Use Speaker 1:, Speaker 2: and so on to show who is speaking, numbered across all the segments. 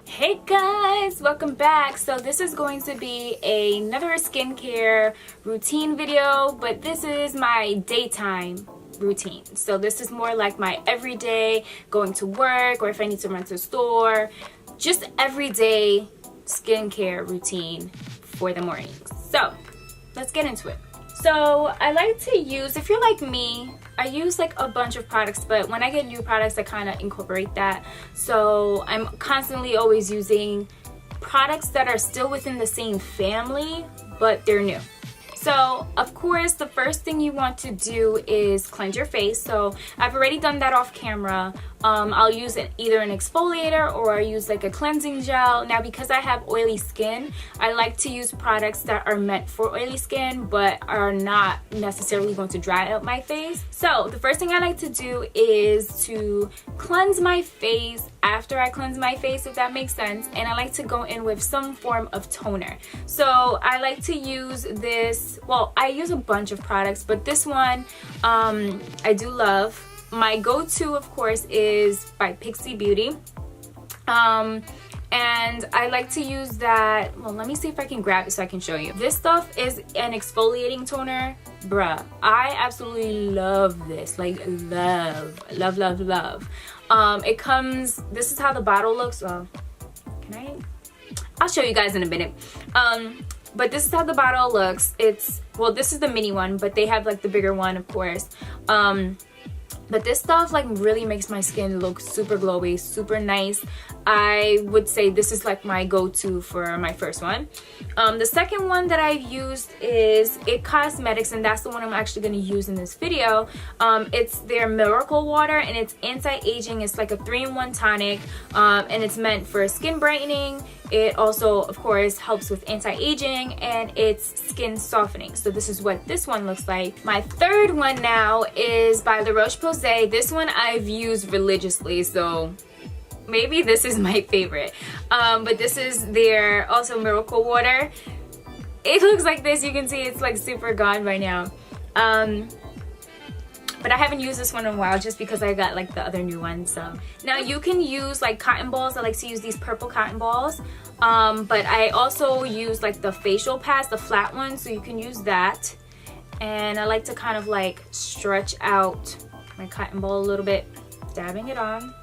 Speaker 1: Hey guys, welcome back. So this is going to be another skincare routine video, but this is my daytime routine. So this is more like my everyday going to work, or if I need to run to the store, just everyday skincare routine for the mornings. So let's get into it. So I like to use, if you're like me, I use like a bunch of products, but when I get new products I kind of incorporate that. So I'm constantly always using products that are still within the same family but they're new. So of course the first thing you want to do is cleanse your face. So I've already done that off camera. I'll use either an exfoliator or I use like a cleansing gel. Now because I have oily skin, I like to use products that are meant for oily skin but are not necessarily going to dry out my face. So the first thing I like to do is to cleanse my face after I cleanse my face, if that makes sense, and I like to go in with some form of toner. So I like to use this, well, I use a bunch of products, but this one I do love. My go-to, of course, is by Pixie Beauty. And I like to use that, well, let me see if I can grab it so I can show you. This stuff is an exfoliating toner. Bruh, I absolutely love this, like love. It comes, this is how the bottle looks. Well, I'll show you guys in a minute. But this is how the bottle looks. It's, well, this is the mini one, but they have like the bigger one, of course. But this stuff like really makes my skin look super glowy, super nice. I would say this is like my go-to for my first one. The second one that I've used is XOXOXO, and that's the one I'm actually going to use in this video. It's their Miracle Water, and it's anti-aging. It's like a 3-in-1 tonic, and it's meant for skin brightening. It also, of course, helps with anti-aging, and it's skin softening. So this is what this one looks like. My third one now is by the Roche Posay. This one I've used religiously, so maybe this is my favorite. But this is their also Miracle Water. It looks like this. You can see it's like super gone by now. But I haven't used this one in a while just because I got like the other new one. So now you can use like cotton balls. I like to use these purple cotton balls. But I also use like the facial pads, the flat ones, so you can use that. And I like to kind of like stretch out my cotton ball a little bit, dabbing it on.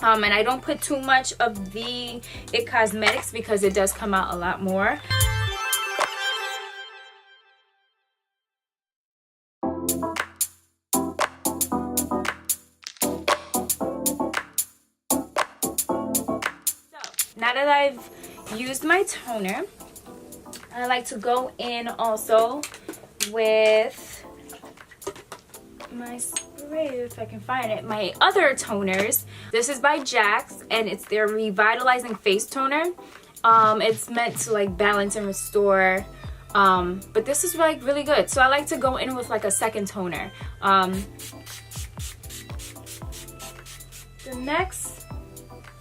Speaker 1: And I don't put too much of the XOXOXO because it does come out a lot more. Now that I've used my toner, I like to go in also with my spray, if I can find it, my other toners. This is by JACQS, and it's their Revitalizing Face Toner. It's meant to like balance and restore, but this is like really good. So I like to go in with like a second toner. The next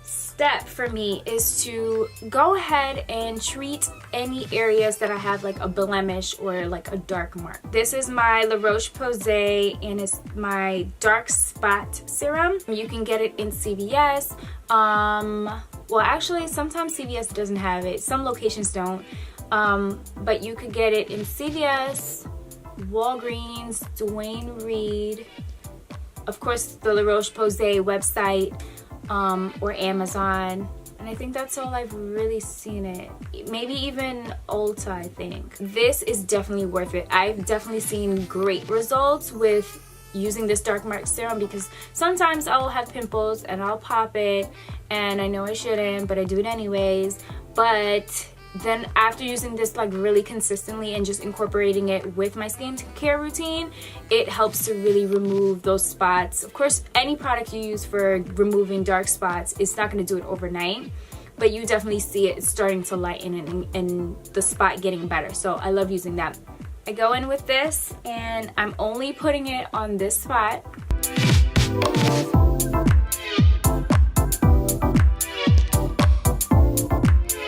Speaker 1: step for me is to go ahead and treat any areas that I have like a blemish or like a dark mark. This is my La Roche-Posay, and it's my dark spot serum. You can get it in CVS. Well, actually sometimes CVS doesn't have it, some locations don't, but you could get it in CVS, Walgreens, Duane Reade, of course the La Roche-Posay website, or Amazon, and I think that's all I've really seen it. Maybe even Ulta, I think. This is definitely worth it. I've definitely seen great results with using this dark mark serum, because sometimes I'll have pimples and I'll pop it, and I know I shouldn't, but I do it anyways. But then after using this like really consistently and just incorporating it with my skincare routine, it helps to really remove those spots. Of course, any product you use for removing dark spots, it's not going to do it overnight, but you definitely see it starting to lighten and the spot getting better. So I love using that. I go in with this, and I'm only putting it on this spot.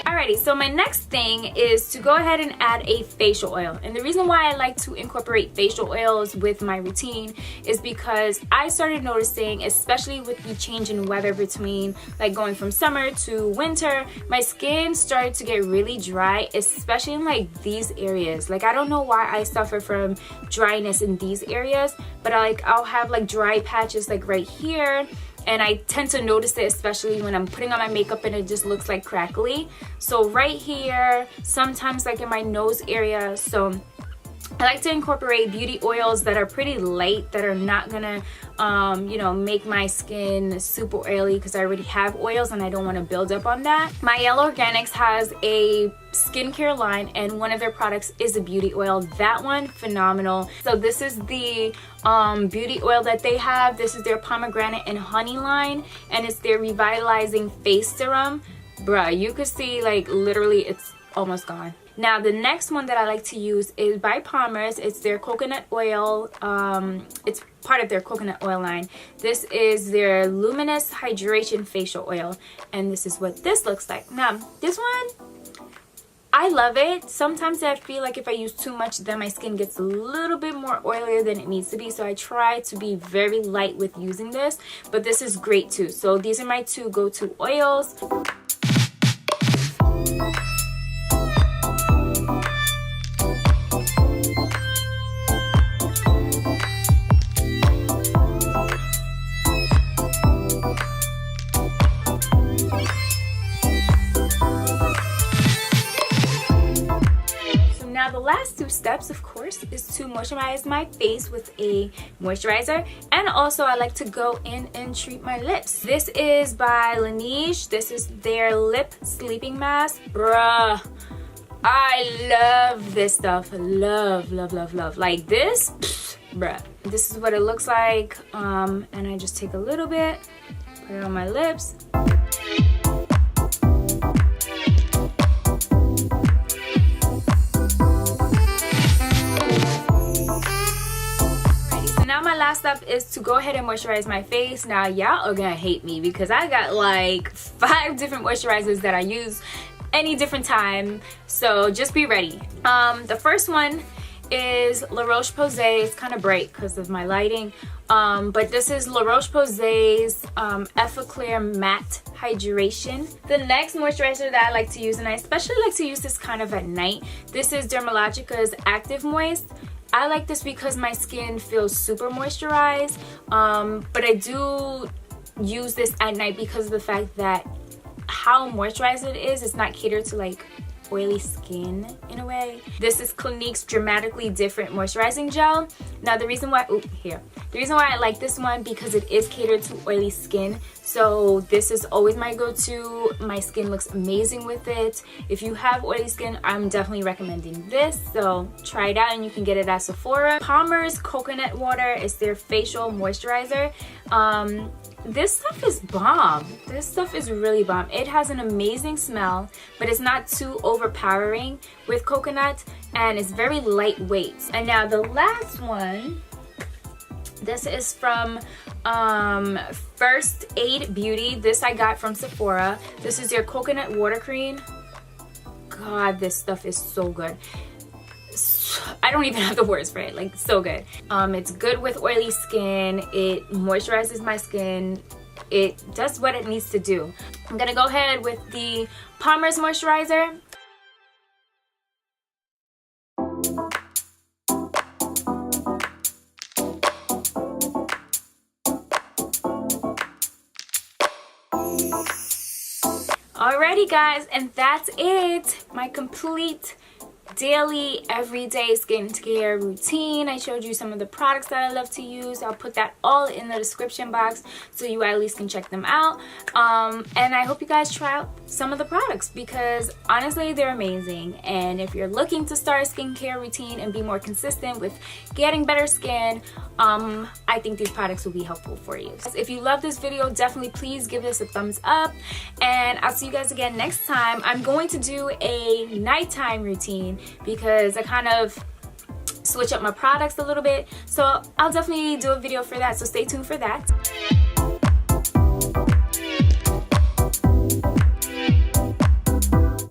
Speaker 1: Alrighty, So my next thing is to go ahead and add a facial oil. And the reason why I like to incorporate facial oils with my routine is because I started noticing, especially with the change in weather between like going from summer to winter, my skin started to get really dry, especially in like these areas. Like I don't know why I suffer from dryness in these areas, but I'll have like dry patches like right here. And I tend to notice it especially when I'm putting on my makeup and it just looks like crackly. So right here, sometimes like in my nose area. So I like to incorporate beauty oils that are pretty light, that are not gonna you know, make my skin super oily, because I already have oils and I don't want to build up on that. Mielle Organics has a skincare line and one of their products is a beauty oil. That one, phenomenal. So this is the beauty oil that they have. This is their pomegranate and honey line, and it's their revitalizing face serum. Bruh, you could see like literally it's almost gone. Now the next one that I like to use is by Palmer's. It's their coconut oil. It's part of their coconut oil line. This is their Luminous Hydration Facial Oil, and this is what this looks like. Now this one, I love it. Sometimes I feel like if I use too much, then my skin gets a little bit more oilier than it needs to be. So I try to be very light with using this, but this is great too. So these are my two go-to oils. Now the last two steps, of course, is to moisturize my face with a moisturizer, and also I like to go in and treat my lips. This is by Laneige. This is their lip sleeping mask. Bruh, I love this stuff. Love, love, love, love. Like this, bruh. This is what it looks like, and I just take a little bit, put it on my lips. Now my last step is to go ahead and moisturize my face. Now y'all are gonna hate me because I got like 5 different moisturizers that I use any different time, so just be ready. The first one is La Roche-Posay. It's kind of bright because of my lighting, but this is La Roche-Posay's Effaclar Matte Hydration. The next moisturizer that I like to use, and I especially like to use this kind of at night, this is Dermalogica's Active Moist. I like this because my skin feels super moisturized, but I do use this at night because of the fact that how moisturized it is. It's not catered to like oily skin in a way. This is Clinique's Dramatically Different Moisturizing Gel. Now the reason why, the reason why I like this one, because it is catered to oily skin. So this is always my go-to. My skin looks amazing with it. If you have oily skin, I'm definitely recommending this. So try it out, and you can get it at Sephora. Palmer's Coconut Water is their facial moisturizer. This stuff is bomb. This stuff is really bomb. It has an amazing smell, but it's not too overpowering with coconut, and it's very lightweight. And now the last one, this is from First Aid Beauty. This I got from Sephora. This is their coconut water cream. God, this stuff is so good. I don't even have the words for it. Like, so good. It's good with oily skin. It moisturizes my skin. It does what it needs to do. I'm gonna go ahead with the Palmer's moisturizer. Alrighty guys, and that's it. My complete daily everyday skincare routine. I showed you some of the products that I love to use. I'll put that all in the description box so you at least can check them out, and I hope you guys try out some of the products, because honestly they're amazing. And if you're looking to start a skincare routine and be more consistent with getting better skin, I think these products will be helpful for you. If you love this video, definitely please give this a thumbs up, and I'll see you guys again next time. I'm going to do a nighttime routine because I kind of switch up my products a little bit, so I'll definitely do a video for that, so stay tuned for that.